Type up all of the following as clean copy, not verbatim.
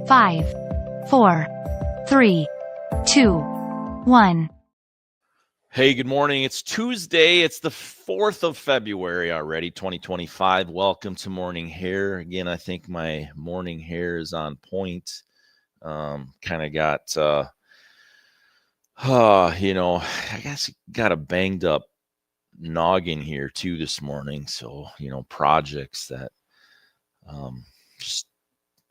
5, 4, 3, 2, 1. Hey, good morning. It's Tuesday. It's the 4th of February already, 2025. Welcome to Morning Hair. Again, I think my morning hair is on point. Kind of got, I guess got a banged up noggin here too this morning. So, projects that just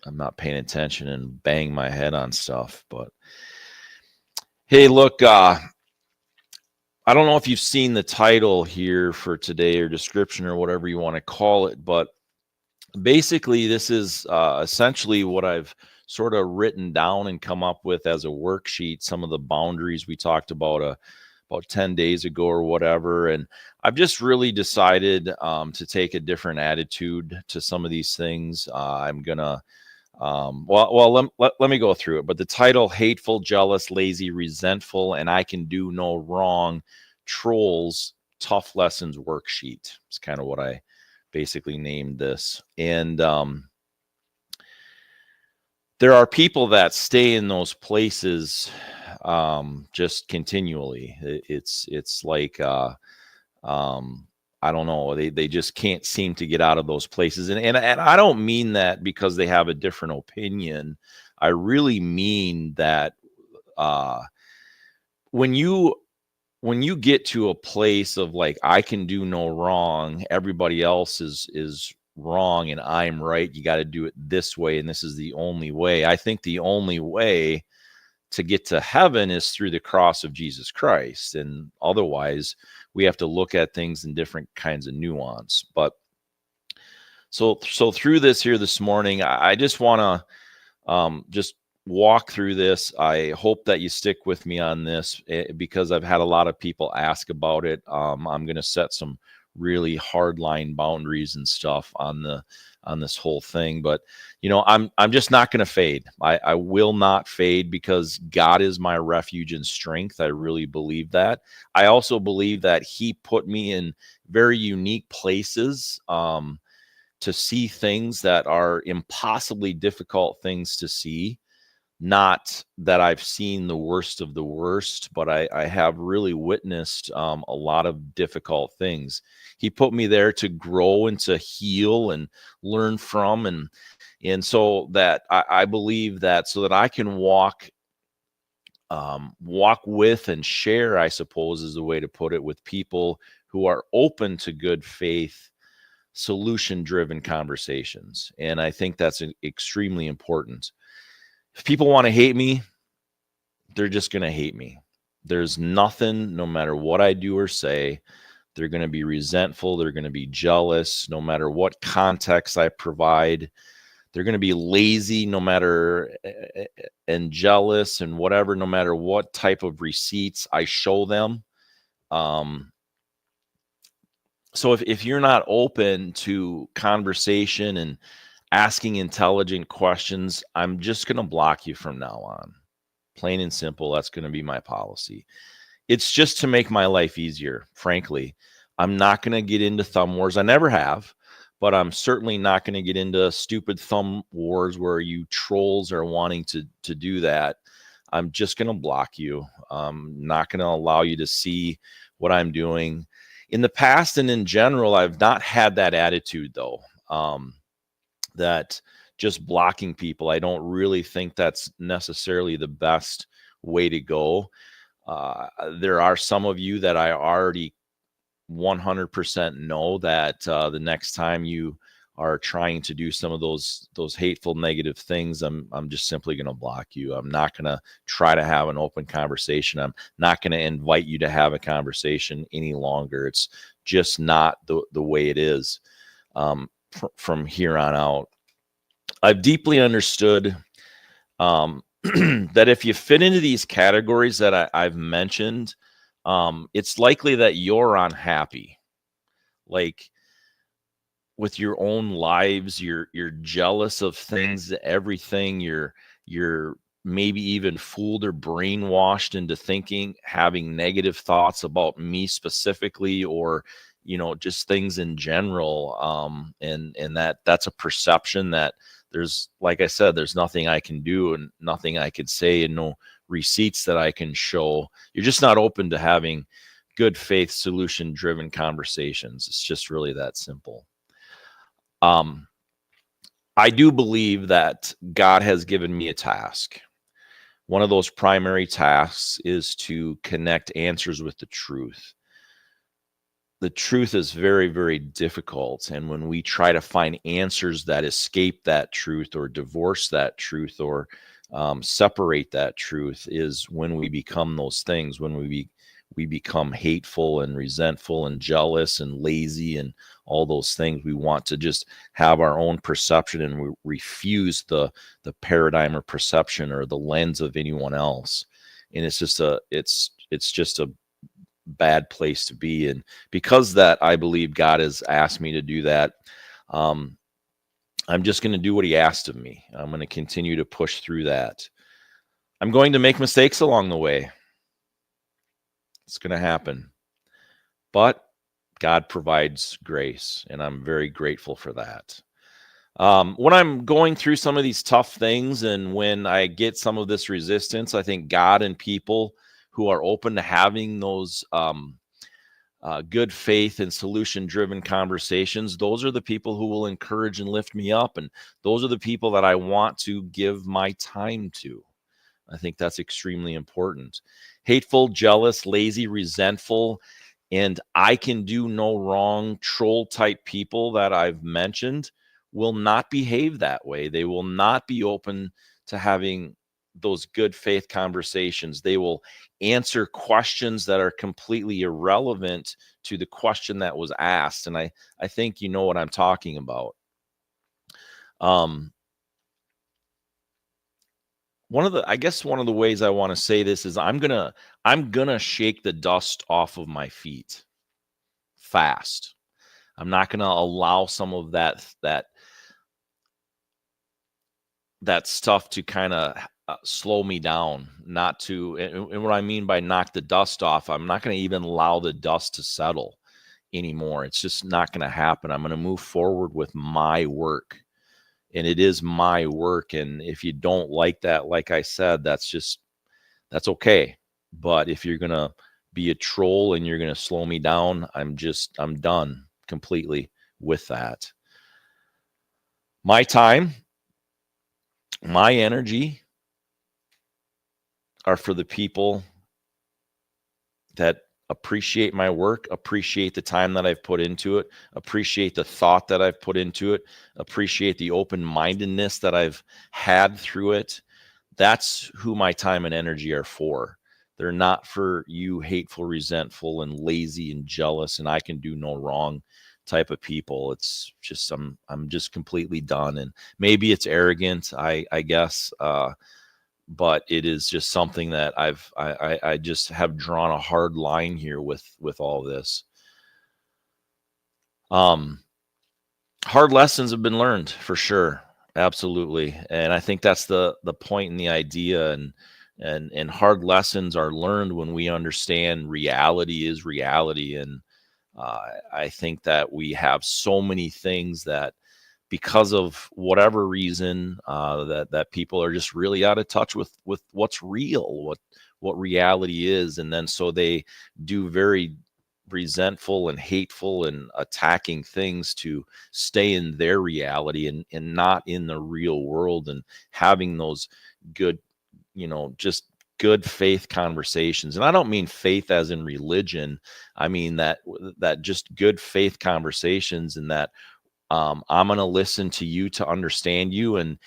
I'm not paying attention and bang my head on stuff. But hey, look, I don't know if you've seen the title here for today or description or whatever you want to call it, but basically this is essentially what I've sort of written down and come up with as a worksheet, some of the boundaries we talked about 10 days ago or whatever. And I've just really decided to take a different attitude to some of these things. I'm going to let me go through it. But the title, Hateful, Jealous, Lazy, Resentful, and I Can Do No Wrong, Trolls, Tough Lessons Worksheet. It's kind of what I basically named this. And there are people that stay in those places just continually. It's like I don't know. They just can't seem to get out of those places. And I don't mean that because they have a different opinion. I really mean that when you get to a place of like, I can do no wrong, everybody else is wrong and I'm right. You got to do it this way. And this is the only way. I think the only way to get to heaven is through the cross of Jesus Christ. And otherwise we have to look at things in different kinds of nuance. But so through this here this morning, I just want to just walk through this. I hope that you stick with me on this because I've had a lot of people ask about it. I'm going to set some really hard line boundaries and stuff on this whole thing. But I'm just not going to fade. I will not fade because God is my refuge and strength. I really believe that. I also believe that He put me in very unique places to see things that are impossibly difficult things to see. Not that I've seen the worst of the worst, but I have really witnessed a lot of difficult things. He put me there to grow and to heal and learn from, and so that I believe that so that I can walk with and share, I suppose is the way to put it, with people who are open to good faith, solution-driven conversations. And I think that's extremely important. If people want to hate me, they're just going to hate me. There's nothing, no matter what I do or say, they're going to be resentful. They're going to be jealous, no matter what context I provide. They're going to be lazy, no matter, and jealous and whatever, no matter what type of receipts I show them. So if you're not open to conversation and asking intelligent questions, I'm just going to block you from now on. Plain and simple, that's going to be my policy. It's just to make my life easier, frankly. I'm not going to get into thumb wars. I never have, but I'm certainly not going to get into stupid thumb wars where you trolls are wanting to do that. I'm just going to block you. I'm not going to allow you to see what I'm doing. In the past and in general, I've not had that attitude, though. That just blocking people, I don't really think that's necessarily the best way to go. There are some of you that I already 100% know that the next time you are trying to do some of those hateful, negative things, I'm just simply going to block you. I'm not going to try to have an open conversation. I'm not going to invite you to have a conversation any longer. It's just not the way it is. From here on out, I've deeply understood that if you fit into these categories that I've mentioned, it's likely that you're unhappy, like with your own lives. You're jealous of things, everything. You're maybe even fooled or brainwashed into thinking, having negative thoughts about me specifically, or just things in general. And that's a perception that there's, like I said, there's nothing I can do and nothing I could say and no receipts that I can show. You're just not open to having good faith, solution driven conversations. It's just really that simple. I do believe that God has given me a task. One of those primary tasks is to connect answers with the truth. The truth is very, very difficult. And when we try to find answers that escape that truth or divorce that truth or separate that truth is when we become those things, when we become hateful and resentful and jealous and lazy and all those things. We want to just have our own perception and we refuse the paradigm or perception or the lens of anyone else. And it's just a bad place to be. And because that, I believe God has asked me to do that. I'm just going to do what he asked of me. I'm going to continue to push through that. I'm going to make mistakes along the way. It's going to happen. But God provides grace, and I'm very grateful for that. When I'm going through some of these tough things and when I get some of this resistance, I think God and people who are open to having those good faith and solution-driven conversations, those are the people who will encourage and lift me up, and those are the people that I want to give my time to. I think that's extremely important. Hateful, jealous, lazy, resentful, and I can do no wrong troll-type people that I've mentioned will not behave that way. They will not be open to having those good faith conversations. They will answer questions that are completely irrelevant to the question that was asked. And I think you know what I'm talking about. One of the ways I want to say this is I'm gonna shake the dust off of my feet fast. I'm not gonna allow some of that stuff to kind of slow me down, not to, and what I mean by knock the dust off, I'm not going to even allow the dust to settle anymore. It's just not going to happen. I'm going to move forward with my work, and it is my work. And if you don't like that, like I said, that's okay. But if you're going to be a troll and you're going to slow me down, I'm done completely with that. My time, my energy are for the people that appreciate my work, appreciate the time that I've put into it, appreciate the thought that I've put into it, appreciate the open-mindedness that I've had through it. That's who my time and energy are for. They're not for you hateful, resentful, and lazy and jealous, and I can do no wrong type of people. It's just I'm just completely done. And maybe it's arrogant, I guess, but it is just something that I just have drawn a hard line here with all this. Hard lessons have been learned for sure, absolutely, and I think that's the point and the idea. And hard lessons are learned when we understand reality is reality. And I think that we have so many things that, because of whatever reason, that people are just really out of touch with what's real, what reality is. And then so they do very resentful and hateful and attacking things to stay in their reality and not in the real world, and having those good, just good faith conversations. And I don't mean faith as in religion. I mean that just good faith conversations, and that I'm going to listen to you to understand you, and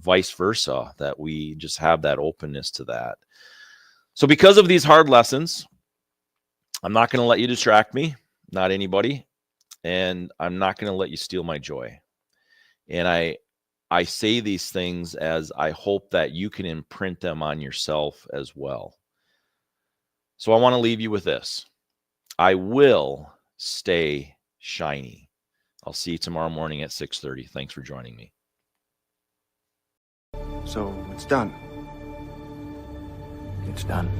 vice versa, that we just have that openness to that. So because of these hard lessons, I'm not going to let you distract me, not anybody, and I'm not going to let you steal my joy. And I say these things as I hope that you can imprint them on yourself as well. So I want to leave you with this. I will stay shiny. I'll see you tomorrow morning at 6:30. Thanks for joining me. So it's done. It's done.